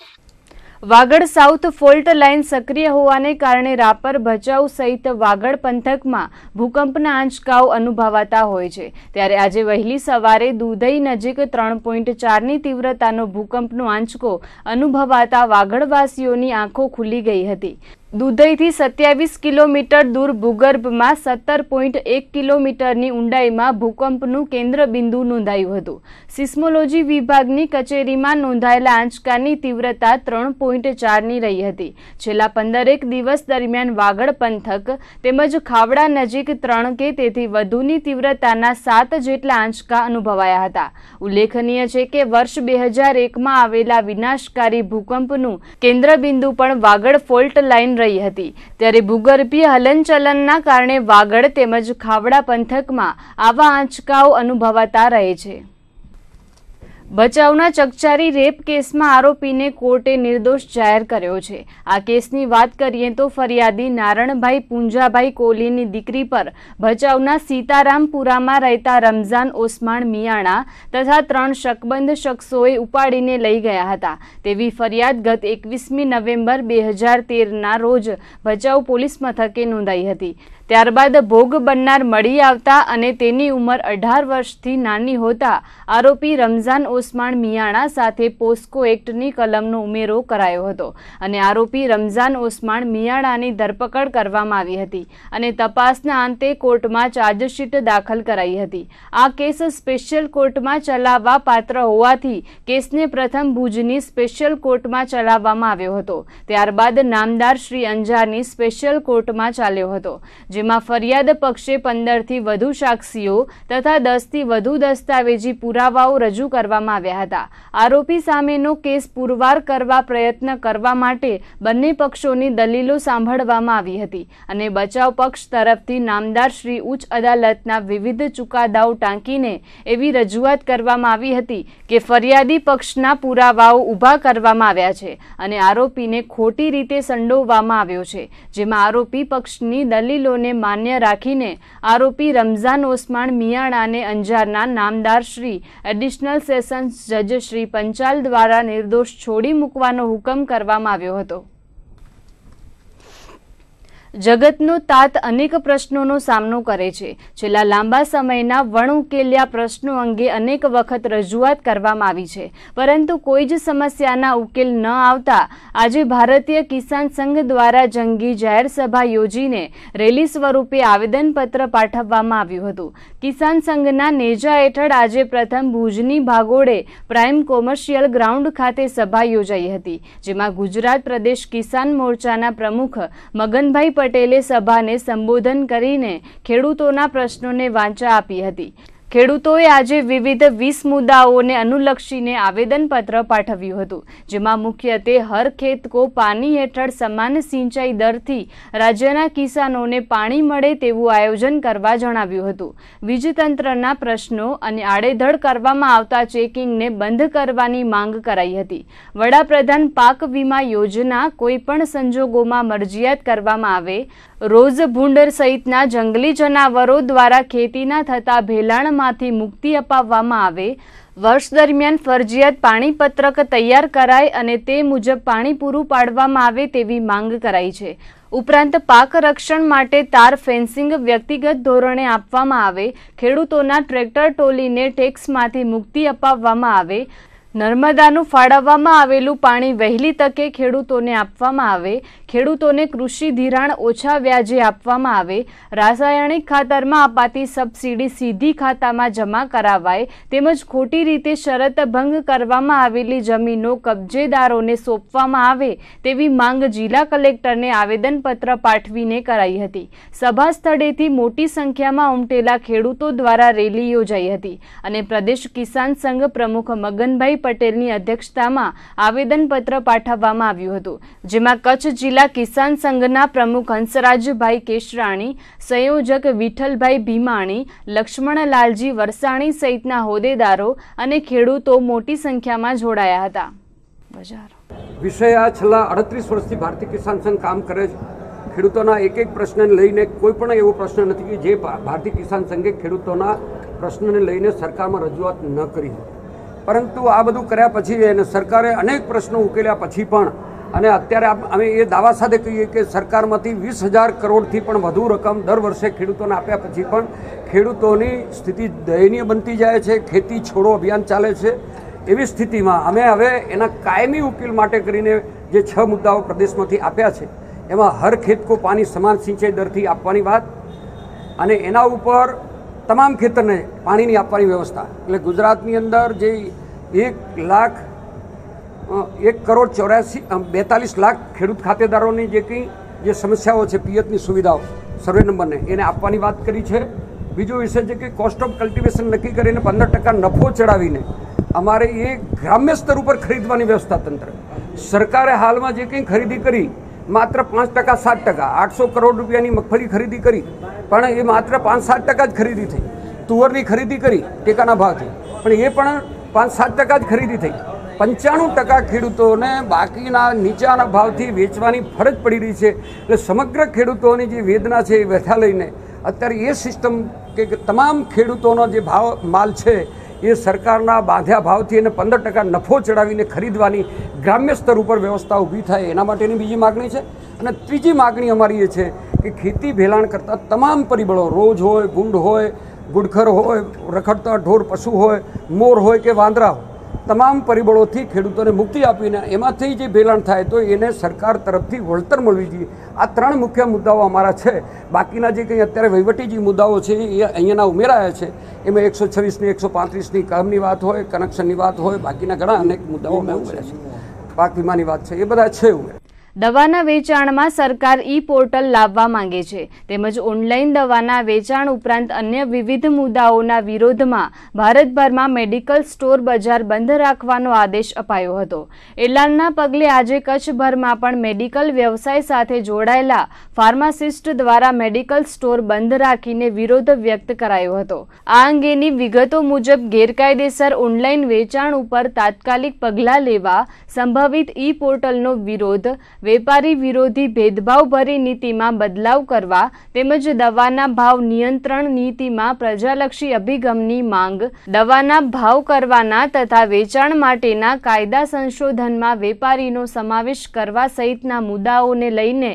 વાગડ સાઉથ ફોલ્ટ લાઇન સક્રિય હોવાને કારણે રાપર, ભચાઉ સહિત વાગડ પંથકમાં ભૂકંપના આંચકાઓ અનુભવાતા હોય છે. ત્યારે આજે વહેલી સવારે દુધઈ નજીક 3.4ની તીવ્રતાનો ભૂકંપનો આંચકો અનુભવાતા વાગડવાસીઓની આંખો ખુલી ગઈ હતી. દુધઈથી 27 કિલોમીટર દૂર ભૂગર્ભમાં 17.1 કિલોમીટરની ઊંડાઈમાં ભૂકંપનું કેન્દ્ર બિંદુ નોંધાયું હતું. સિસ્મોલોજી વિભાગની કચેરીમાં નોંધાયેલા આંચકાની તીવ્રતા 3.4ની રહી હતી. છેલ્લા 15 દિવસ દરમિયાન વાગડ પંથક તેમજ ખાવડા નજીક 3 કે તેથી વધુની તીવ્રતાના 7 જેટલા આંચકા અનુભવાયા હતા. ઉલ્લેખનીય છે કે વર્ષ 2001માં આવેલા વિનાશકારી ભૂકંપનું કેન્દ્ર બિંદુ પણ વાગડ ફોલ્ટ લાઇન હતી. ત્યારે ભૂગર્ભીય હલનચલનના કારણે વાગડ તેમજ ખાવડા પંથકમાં આવા આંચકાઓ અનુભવાતા રહે છે. ભચાઉના ચકચારી રેપ કેસમાં આરોપીને કોર્ટે નિર્દોષ જાહેર કર્યો છે. આ કેસની વાત કરીએ તો ફરિયાદી નારણભાઈ પૂંજાભાઈ કોહલીની દીકરી પર ભચાઉના સીતારામપુરામાં રહેતા રમઝાન ઓસમાણ મિયાણા તથા 3 શકબંધ શખ્સોએ ઉપાડીને લઈ ગયા હતા તેવી ફરિયાદ ગત 21મી નવેમ્બર 2013ના રોજ ભચાઉ પોલીસ મથકે નોંધાઈ હતી. ત્યારબાદ ભોગ બનનાર મળી આવતા અને તેની ઉંમર 18 વર્ષથી નાની હોતા આરોપી રમઝાન ઓસમાણ મિયાણા સાથે પોસ્કો એક્ટની કલમનો ઉમેરો કરાયો હતો અને આરોપી રમઝાન ઓસમાણ મિયાણાની ધરપકડ કરવામાં આવી હતી અને તપાસના અંતે કોર્ટમાં ચાર્જશીટ દાખલ કરાઈ હતી. આ કેસ સ્પેશિયલ કોર્ટમાં ચલાવવા પાત્ર હોવાથી કેસને પ્રથમ ભુજની સ્પેશિયલ કોર્ટમાં ચલાવવામાં આવ્યો હતો. ત્યારબાદ નામદાર શ્રી અંજારની સ્પેશિયલ કોર્ટમાં ચાલ્યો હતો, જેમાં ફરિયાદ પક્ષે 15થી વધુ સાક્ષીઓ તથા 10થી વધુ દસ્તાવેજી પુરાવાઓ રજૂ કરવામાં આવ્યા હતા. આરોપી સામેનો કેસ પુરવાર કરવા પ્રયત્ન કરવા માટે બંને પક્ષોની દલીલો સાંભળવામાં આવી હતી અને બચાવ પક્ષ તરફથી નામદાર શ્રી ઉચ્ચ અદાલતના વિવિધ ચુકાદાઓ ટાંકીને એવી રજૂઆત કરવામાં આવી હતી કે ફરિયાદી પક્ષના પુરાવાઓ ઊભા કરવામાં આવ્યા છે અને આરોપીને ખોટી રીતે સંડોવવામાં આવ્યો છે, જેમાં આરોપી પક્ષની દલીલોને માન્ય રાખીને આરોપી રમઝાન ઓસમાણ મિયાણાને અંજારના નામદાર શ્રી એડિશનલ સેશન્સ જજ શ્રી પંચાલ દ્વારા નિર્દોષ છોડી મૂકવાનો હુકમ કરવામાં આવ્યો હતો. જગતનો તાત અનેક પ્રશ્નોનો સામનો કરે છે. છેલ્લા લાંબા સમયના વણઉકેલ્યા પ્રશ્નો અંગે અનેક વખત રજૂઆત કરવામાં આવી છે, પરંતુ કોઈ જ સમસ્યાના ઉકેલ ન આવતા આજે ભારતીય કિસાન સંઘ દ્વારા જંગી જાહેર સભા યોજીને રેલી સ્વરૂપે આવેદનપત્ર પાઠવવામાં આવ્યું હતું. કિસાન સંઘના નેજા હેઠળ આજે પ્રથમ ભુજની ભાગોળે પ્રાઇમ કોમર્શિયલ ગ્રાઉન્ડ ખાતે સભા યોજાઈ હતી, જેમાં ગુજરાત પ્રદેશ કિસાન મોરચાના પ્રમુખ મગનભાઈ પટેલે સભાને સંબોધન કરીને ખેડૂતોના પ્રશ્નોને વાચા આપી હતી. ખેડૂતોએ આજે વિવિધ 20 મુદ્દાઓને અનુલક્ષીને આવેદનપત્ર પાઠવ્યું હતું, જેમાં મુખ્યત્વે હર ખેત કો પાણી હેઠળ સમાન સિંચાઈ દરથી રાજ્યના કિસાનોને પાણી મળે તેવું આયોજન કરવા જણાવ્યું હતું. વીજતંત્રના પ્રશ્નો અને આડેધડ કરવામાં આવતા ચેકિંગને બંધ કરવાની માંગ કરાઈ હતી. વડાપ્રધાન પાક વીમા યોજના કોઈપણ સંજોગોમાં મરજિયાત કરવામાં આવે, રોઝ ભૂંડર સહિતના જંગલી જનાવરો દ્વારા ખેતીના થતા ભેલાણમાંથી મુક્તિ અપાવવામાં આવે, વર્ષ દરમિયાન ફરજિયાત પાણીપત્રક તૈયાર કરાય અને તે મુજબ પાણી પૂરું પાડવામાં આવે તેવી માંગ કરાઈ છે. ઉપરાંત પાક રક્ષણ માટે તાર ફેન્સિંગ વ્યક્તિગત ધોરણે આપવામાં આવે, ખેડૂતોના ટ્રેક્ટર ટોલીને ટેક્સમાંથી મુક્તિ અપાવવામાં આવે, નર્મદાનું ફાળવવામાં આવેલું પાણી વહેલી તકે ખેડૂતોને આપવામાં આવે, ખેડૂતોને કૃષિ ધિરાણ ઓછા વ્યાજે આપવામાં આવે, રાસાયણિક ખાતરમાં અપાતી સબસિડી સીધી ખાતામાં જમા કરાવાય, તેમજ ખોટી રીતે શરત ભંગ કરવામાં આવેલી જમીનો કબજેદારોને સોંપવામાં આવે તેવી માંગ જિલ્લા કલેક્ટરને આવેદનપત્ર પાઠવીને કરાઈ હતી. સભા સ્થળેથી મોટી સંખ્યામાં ઉમટેલા ખેડૂતો દ્વારા રેલી યોજાઈ હતી અને પ્રદેશ કિસાન સંઘ પ્રમુખ મગનભાઈ પટેલની અધ્યક્ષતામાં આવેદનપત્ર પાઠવવામાં આવ્યું હતું, જેમાં કચ્છ જિલ્લા કિસાન સંઘના પ્રમુખ હંસરાજભાઈ કેશરાણી, સંયોજક વિઠ્ઠલભાઈ ભીમાણી, લક્ષ્મણલાલજી વરસાણી સહિતના હોદ્દેદારો અને ખેડૂતો મોટી સંખ્યામાં જોડાયા હતા. વિષય આ છેલ્લા 38 વર્ષથી ભારતીય કિસાન સંઘ કામ કરે છે. ખેડૂતોના એક પ્રશ્નને લઈને કોઈ પણ એવો પ્રશ્ન નથી કે જે ભારતીય કિસાન સંઘે ખેડૂતોના પ્રશ્નને લઈને સરકારમાં રજૂઆત ન કરી. પરંતુ આ બધું કર્યા પછી અને સરકારે અનેક પ્રશ્નો ઉકેલ્યા પછી પણ અને અત્યારે અમે એ દાવા સાથે કહીએ કે સરકારમાંથી 20,000 કરોડથી પણ વધુ રકમ દર વર્ષે ખેડૂતોને આપ્યા પછી પણ ખેડૂતોની સ્થિતિ દયનીય બનતી જાય છે. ખેતી છોડો અભિયાન ચાલે છે. એવી સ્થિતિમાં અમે હવે એના કાયમી ઉકેલ માટે કરીને જે 6 મુદ્દાઓ પ્રદેશમાંથી આપ્યા છે એમાં હર ખેત કો પાણી સમાન સિંચાઈ દરથી આપવાની વાત અને એના ઉપર તમામ ખેતરને પાણીની આપવાની વ્યવસ્થા. એટલે ગુજરાતની અંદર જે 1,42 લાખ ખેડૂત ખાતેદારોની જે કંઈ જે સમસ્યાઓ છે પિયતની સુવિધાઓ સર્વે નંબરને એને આપવાની વાત કરી છે. બીજો વિષય છે કે કોસ્ટ ઓફ કલ્ટિવેશન નક્કી કરીને 15% નફો ચડાવીને અમારે એ ગ્રામ્ય સ્તર ઉપર ખરીદવાની વ્યવસ્થા તંત્ર. સરકારે હાલમાં જે કંઈ ખરીદી કરી માત્ર 5%, 7%, 800 કરોડ રૂપિયાની મગફળી ખરીદી કરી પણ એ માત્ર 5-7% જ ખરીદી થઈ. તુવરની ખરીદી કરી ટેકાના ભાવથી પણ એ પણ 5-7% જ ખરીદી થઈ. 95% ખેડૂતોને બાકીના નીચાના ભાવથી વેચવાની ફરજ પડી રહી છે. એટલે સમગ્ર ખેડૂતોની જે વેદના છે એ વ્યથા લઈને અત્યારે એ સિસ્ટમ કે તમામ ખેડૂતોનો જે ભાવ માલ છે એ સરકારના બાંધ્યા ભાવથી એને 15% નફો ચડાવીને ખરીદવાની ગ્રામ્ય સ્તર ઉપર વ્યવસ્થા ઊભી થાય એના માટેની બીજી માગણી છે. અને ત્રીજી માગણી અમારી એ છે કે ખેતી ભેલાણ કરતા તમામ પરિબળો રોજ હોય, ગુંડ હોય, ગુડખર હોય, રખડતા ઢોર પશુ હોય, મોર હોય કે વાંદરા હોય, તમામ પરિબળોથી ખેડૂતોને મુક્તિ આપીને એમાંથી જે ભેલાણ થાય તો એને સરકાર તરફથી વળતર મળવી જોઈએ. આ 3 મુખ્ય મુદ્દાઓ અમારા છે. બાકીના જે કંઈ અત્યારે વહીવટી જે મુદ્દાઓ છે એ અહીંયાના ઉમેરાયા છે. એમાં 126ની 135ની કામની વાત હોય, કનેક્શનની વાત હોય, બાકીના ઘણા અનેક મુદ્દાઓ અમે ઉમેર્યા છે. પાક વીમાની વાત છે, એ બધા છે ઉમેર્યા. દવાના વેચાણમાં સરકાર પોર્ટલ લાવવા માંગે છે તેમજ ઓનલાઈન દવાના વેચાણ ઉપરાંત અન્ય વિવિધ મુદ્દાઓના વિરોધમાં ભારતભરમાં મેડિકલ સ્ટોર બજાર બંધ રાખવાનો આદેશ અપાયો હતો. એલાનના પગલે આજે કચ્છભરમાં પણ મેડિકલ વ્યવસાય સાથે જોડાયેલા ફાર્માસિસ્ટ દ્વારા મેડિકલ સ્ટોર બંધ રાખીને વિરોધ વ્યક્ત કરાયો હતો. આ અંગેની વિગતો મુજબ ગેરકાયદેસર ઓનલાઈન વેચાણ ઉપર તાત્કાલિક પગલાં લેવા સંભવિત પોર્ટલનો વિરોધ, વેપારી વિરોધી ભેદભાવભરી નીતિમાં બદલાવ કરવા તેમજ દવાના ભાવ નિયંત્રણ નીતિમાં પ્રજાલક્ષી અભિગમની માંગ, દવાના ભાવ કરવાના તથા વેચાણ માટેના કાયદા સંશોધનમાં વેપારીનો સમાવેશ કરવા સહિતના મુદ્દાઓને લઈને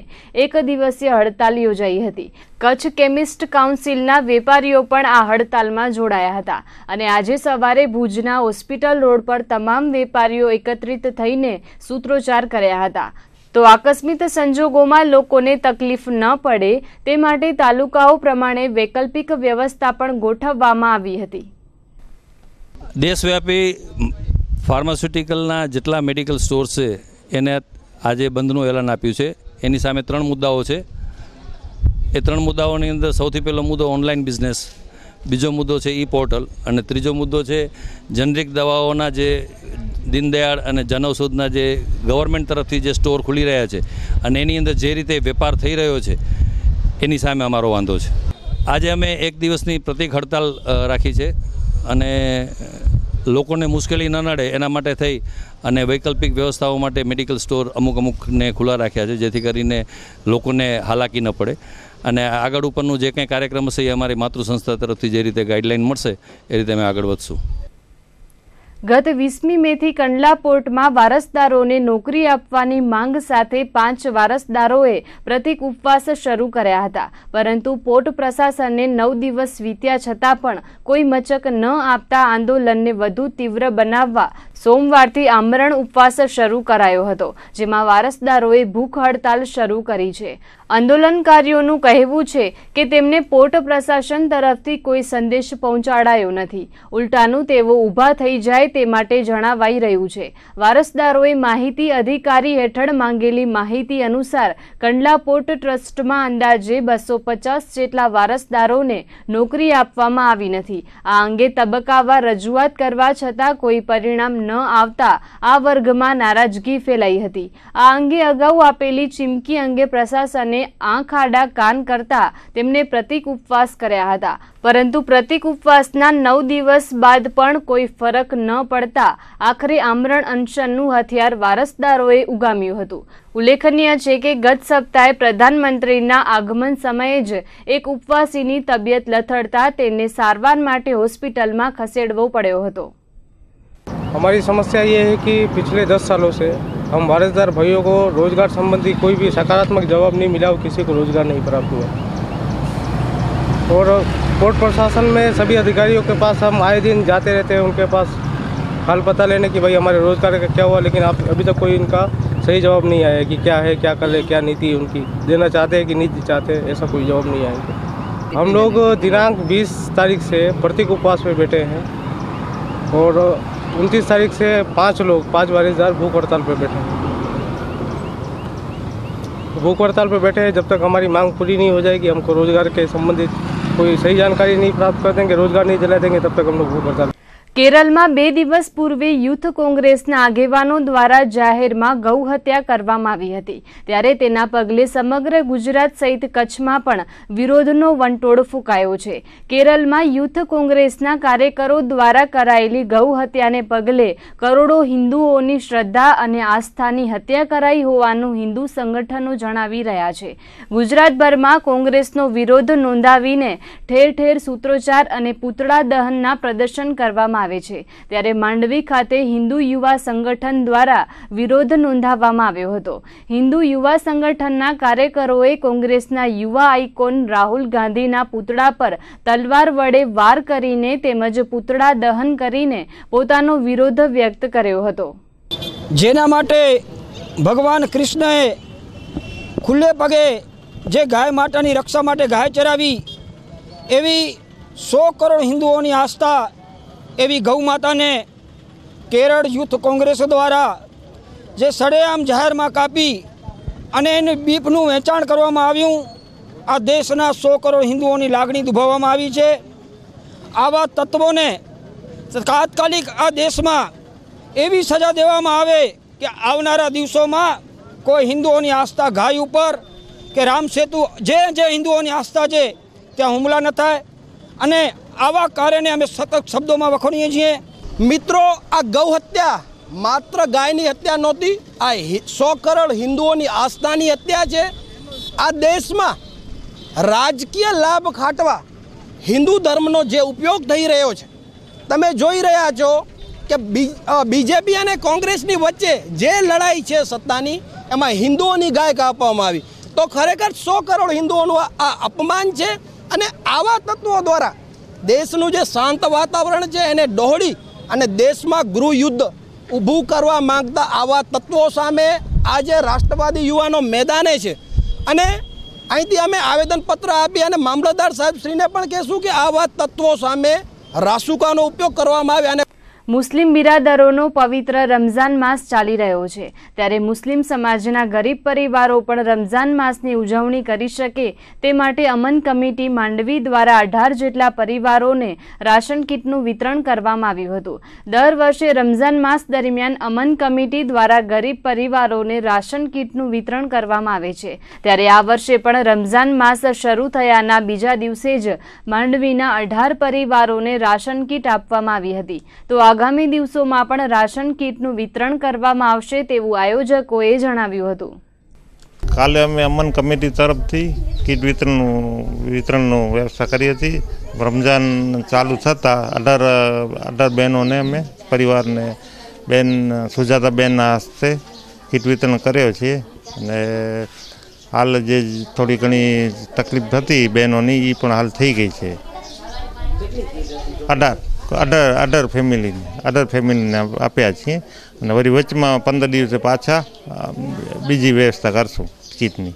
1 દિવસીય હડતાલ યોજાઈ હતી. કચ્છ કેમિસ્ટ કાઉન્સિલના વેપારીઓ પણ આ હડતાલમાં જોડાયા હતા અને આજે સવારે ભુજના હોસ્પિટલ રોડ પર તમામ વેપારીઓ એકત્રિત થઈને સૂત્રોચ્ચાર કર્યા હતા. તો આકસ્મિક સંજોગોમાં લોકોને તકલીફ ન પડે તે માટે તાલુકાઓ પ્રમાણે વૈકલ્પિક વ્યવસ્થા પણ ગોઠવવામાં આવી હતી. દેશવ્યાપી ફાર્માસ્યુટિકલના જેટલા મેડિકલ સ્ટોર્સ છે એને આજે બંધનું એલાન આપ્યું છે. એની સામે 3 મુદ્દાઓ છે. એ 3 મુદ્દાઓની અંદર સૌથી પહેલો મુદ્દો ઓનલાઈન બિઝનેસ, બીજો મુદ્દો છે પોર્ટલ અને ત્રીજો મુદ્દો છે જનરિક દવાઓના જે દીનદયાળ અને જનઔષધના જે ગવર્મેન્ટ તરફથી જે સ્ટોર ખુલી રહ્યા છે અને એની અંદર જે રીતે વેપાર થઈ રહ્યો છે એની સામે અમારો વાંધો છે. આજે અમે 1 દિવસની પ્રતિક હડતાલ રાખી છે અને લોકોને મુશ્કેલી ન નડે એના માટે થઈ અને વૈકલ્પિક વ્યવસ્થાઓ માટે મેડિકલ સ્ટોર અમુકને ખુલ્લા રાખ્યા છે જેથી કરીને લોકોને હાલાકી ન પડે. અને આગળ ઉપરનું જે કંઈ કાર્યક્રમ હશે એ અમારી માતૃ સંસ્થા તરફથી જે રીતે ગાઈડલાઈન મળશે એ રીતે અમે આગળ વધશું. ગત 20મી મેથી કંડલા પોર્ટમાં વારસદારોને નોકરી આપવાની માંગ સાથે 5 વારસદારોએ પ્રતિક ઉપવાસ શરૂ કર્યા હતા. પરંતુ પોર્ટ પ્રશાસને 9 દિવસ વીત્યા છતાં પણ કોઈ મચક ન આપતા આંદોલનને વધુ તીવ્ર બનાવવા સોમવારથી આમરણ ઉપવાસ શરૂ કરાયો હતો, જેમાં વારસદારોએ ભૂખ હડતાલ શરૂ કરી છે. આંદોલનકારીઓનું કહેવું છે કે તેમને પોર્ટ પ્રશાસન તરફથી કોઈ સંદેશ પહોંચાડાયો નથી, ઉલટાનું તેઓ ઊભા થઈ જાય તે માટે જણાવાઈ રહ્યું છે. વારસદારોએ માહિતી અધિકારી હેઠળ માંગેલી માહિતી અનુસાર કંડલા પોર્ટ ટ્રસ્ટમાં અંદાજે 250 જેટલા વારસદારોને નોકરી આપવામાં આવી નથી. આ અંગે તબક્કાવાર રજૂઆત કરવા છતાં કોઈ પરિણામ ન ન આવતા આ વર્ગમાં નારાજગી ફેલાઈ હતી। આ અંગે અગાઉ આપેલી ચીમકી અંગે પ્રશાસને આંખ આડા કાન કરતા તેમને પ્રતિક ઉપવાસ કર્યા હતા, પરંતુ પ્રતિક ઉપવાસના 9 દિવસ બાદ પણ કોઈ ફરક ન પડતા આખરે આમરણ અનશનનું હથિયાર વારસદારોએ ઉગામ્યું હતું। ઉલ્લેખનીય છે કે ગત સપ્તાહે પ્રધાનમંત્રીના આગમન સમયે જ એક ઉપવાસીની તબિયત લથડતા તેને सारवार माटे हॉस्पिटल में खसेड़वो पड़ो हतो। हमारी समस्या ये है कि पिछले 10 सालों से हम वारसदार भाइयों को रोजगार संबंधी कोई भी सकारात्मक जवाब नहीं मिला और किसी को रोजगार नहीं प्राप्त हुआ, और कोर्ट प्रशासन में सभी अधिकारियों के पास हम आए दिन जाते रहते हैं, उनके पास हाल पता लेने कि भाई हमारे रोजगार का क्या हुआ, लेकिन अभी तक कोई इनका सही जवाब नहीं आया कि क्या है, क्या कर ले, क्या नीति उनकी देना चाहते हैं कि नहीं चाहते, ऐसा कोई जवाब नहीं आया। हम लोग दिनांक 20 तारीख से प्रतीक उपवास में बैठे हैं और 29 तारीख से 5 वारिसदार भूख हड़ताल पर बैठे हैं। भूख हड़ताल पर बैठे हैं जब तक हमारी मांग पूरी नहीं हो जाएगी, हमको रोजगार के संबंधित कोई सही जानकारी नहीं प्राप्त कर देंगे, रोजगार नहीं दिला देंगे, तब तक हम लोग भूख हड़ताल। केरल में 2 दिवस पूर्वे यूथ कोंग्रेसना आगेवानों द्वारा जाहेर में गौ हत्या करवामां आवी हती, त्यारे तेना पगले समग्र गुजरात सहित कच्छ में पण विरोधनो वंटोळ फूंकायो छे। केरल में यूथ कोंग्रेसना कार्यकरो द्वारा करायेली गौ हत्याने पगले करोड़ों हिंदुओनी श्रद्धा अने आस्थानी हत्या कराई होवानुं हिंदू संगठनो जणावी रह्या छे। गुजरातभर में कोंग्रेसनो विरोध नोंधावीने ठेर ठेर सूत्रोच्चार अने पूतळा दहनना प्रदर्शन करवामां आवे छे, त्यारे मांडवी खाते हिंदू युवा संगठन द्वारा विरोध नोंधाववामां आव्यो हतो। हिंदू युवा संगठनना कार्यकरोए कोंग्रेसना युवा आइकोन राहुल गांधीना पूतळा पर तलवार वडे वार करीने तेमज पूतळा दहन करीने पोतानो विरोध व्यक्त कर्यो हतो। जेना माटे भगवान कृष्णए खुले पगे जे गाय मातानी रक्षा माटे गाय चरावी, एवी 100 करोड़ हिंदुओनी आस्था एवी गौ माता ने केरल यूथ कोंग्रेस द्वारा जे सरेआम जाहिर में कापी अने एने बीफनु वेचाण करवामां आव्युं। आ देशना 100 करोड़ हिंदुओनी लागणी दुभाववामां आवी छे। आवा तत्वोने तात्कालिक आ देश में एवी सजा देवामां आवे कि आवनारा दिवसोमां कोई हिंदुओनी आस्था गाय उपर के राम सेतु जे जे हिंदुओनी आस्था छे त्यां हुमला न थाय, अने आवा कार्यने अमे सतत शब्दों में वखोड़ीए छीए। मित्रों, आ गौ हत्या मात्र गायनी हत्या नहोती, आ 100 करोड़ हिंदुओनी आस्थानी हत्या छे। आ देश में राजकीय लाभ खाटवा हिंदू धर्मनो जे उपयोग थई रह्यो छे, तमे जोई रह्या छो के बीजेपी अने कोंग्रेसनी वच्चे जे लड़ाई छे सत्तानी, एमां हिंदुओनी गाय कापवामां आवी, तो खरेखर 100 करोड़ हिंदुओनुं आ अपमान छे। अने आवा तत्वों द्वारा देशનું જે શાંત વાતાવરણ છે એને ડહોળી અને દેશમાં ગૃહ યુદ્ધ ઊભું કરવા માંગતા આવા તત્વો સામે આજે રાષ્ટ્રવાદી યુવાનો મેદાને છે, અને અહીંથી અમે આવેદનપત્ર આપી અને મામલતદાર સાહેબ શ્રીને પણ કહેશું કે આવા તત્વો સામે રાસુકાનો ઉપયોગ કરવામાં આવે। અને मुस्लिम बिरादरों पवित्र रमजान मास चाली रह्यो छे, त्यारे मुस्लिम समाजना गरीब परिवारों पण रमजान मासनी उजवणी करी शके ते माटे अमन कमिटी मांडवी द्वारा 18 जेटला परिवारोने राशन किटनुं वितरण करवामां आव्युं हतुं। दर वर्षे रमजान मास दरमियान अमन कमिटी द्वारा गरीब परिवारोने राशन किटनुं वितरण करवामां आवे छे, त्यारे आ वर्षे पण रमजान मास शरू थयाना बीजा दिवसे ज मांडवीना 18 परिवारोने राशन किट आपवामां आवी हती। तो आगामी दिवसोमां पण राशन किटनुं वितरण करवामां आवशे तेवुं आयोजकोए जणाव्युं हतुं। काले अमे अमन कमिटी तरफथी किट वितरणनो व्यवस्था करी हती। रमजान चालू थता 18 बहनोने अमे परिवारने बेन सुजाता बेनना हस्ते किट वितरण कर्यो छे, अने हाल जे थोड़ी घणी तकलीफ थती बहनोनी ई पण हाल थई गई छे। 18 फैमिलीने आप्या छे, अने वरी वचमां 15 दिवसे पाछा बीजी व्यवस्था करशुं किटनी।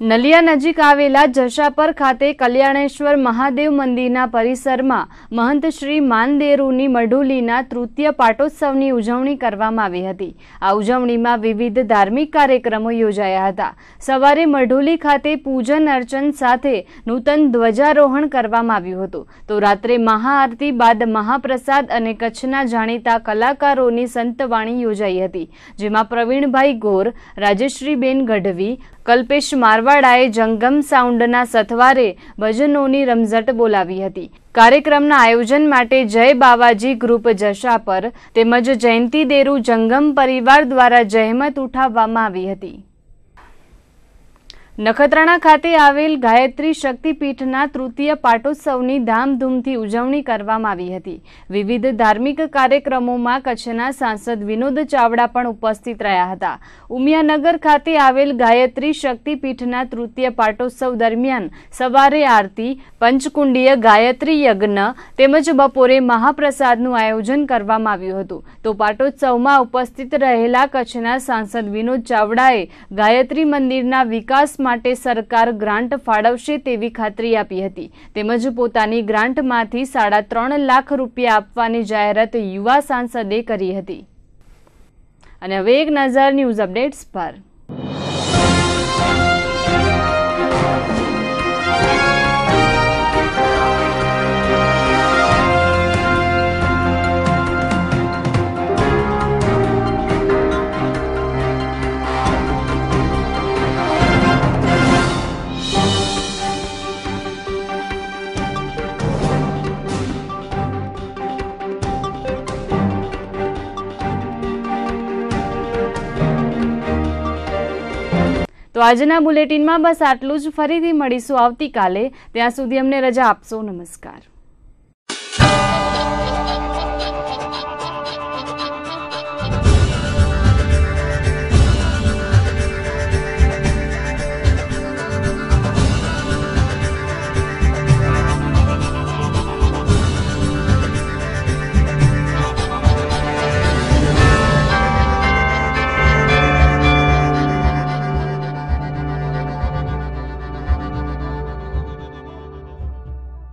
નલિયા નજીક આવેલા જશાપર ખાતે કલ્યાણેશ્વર મહાદેવ મંદિરના પરિસરમાં મહંત શ્રી માનદેરુની મઢુલીના તૃતીય પાટોત્સવની ઉજવણી કરવામાં આવી હતી. આ ઉજવણીમાં વિવિધ ધાર્મિક કાર્યક્રમો યોજાયા હતા. સવારે મઢુલી ખાતે પૂજન અર્ચન સાથે નૂતન ધ્વજારોહણ કરવામાં આવ્યું હતું. તો રાત્રે મહાઆરતી બાદ મહાપ્રસાદ અને કચ્છના જાણીતા કલાકારોની સંતવાણી યોજાઈ હતી, જેમાં પ્રવીણભાઈ ગોર, રાજેશ્રીબેન ગઢવી, કલ્પેશ મારવાડાએ જંગમ સાઉન્ડના સથવારે ભજનોની રમઝટ બોલાવી હતી. કાર્યક્રમના આયોજન માટે જય બાવાજી ગ્રુપ જશાપર તેમજ જયંતિ દેરુ જંગમ પરિવાર દ્વારા જહેમત ઉઠાવવામાં આવી હતી. નખત્રાણા ખાતે આવેલ ગાયત્રી શક્તિપીઠના તૃતીય પાટોત્સવની ધામધૂમથી ઉજવણી કરવામાં આવી હતી. વિવિધ ધાર્મિક કાર્યક્રમોમાં કચ્છના સાંસદ વિનોદ ચાવડા પણ ઉપસ્થિત રહ્યા હતા. ઉમિયાનગર ખાતે આવેલ ગાયત્રી શક્તિપીઠના તૃતીય પાટોત્સવ દરમિયાન સવારે આરતી, પંચકુંડીય ગાયત્રી યજ્ઞ તેમજ બપોરે મહાપ્રસાદનું આયોજન કરવામાં આવ્યું હતું. તો પાટોત્સવમાં ઉપસ્થિત રહેલા કચ્છના સાંસદ વિનોદ ચાવડાએ ગાયત્રી મંદિરના વિકાસ માટે સરકાર ગ્રાન્ટ ફાળવશે તેવી ખાતરી આપી હતી. તેમજ પોતાની ગ્રાન્ટમાંથી 3.5 લાખ રૂપિયા આપવાની જાહેરાત યુવા સાંસદે કરી હતી. અને હવે એક નજર ન્યૂઝ અપડેટ્સ પર. તો આજના બુલેટિનમાં બસ આટલું જ. ફરીથી મળીશું આવતીકાલે. ત્યાં સુધી અમને રજા આપશો. નમસ્કાર.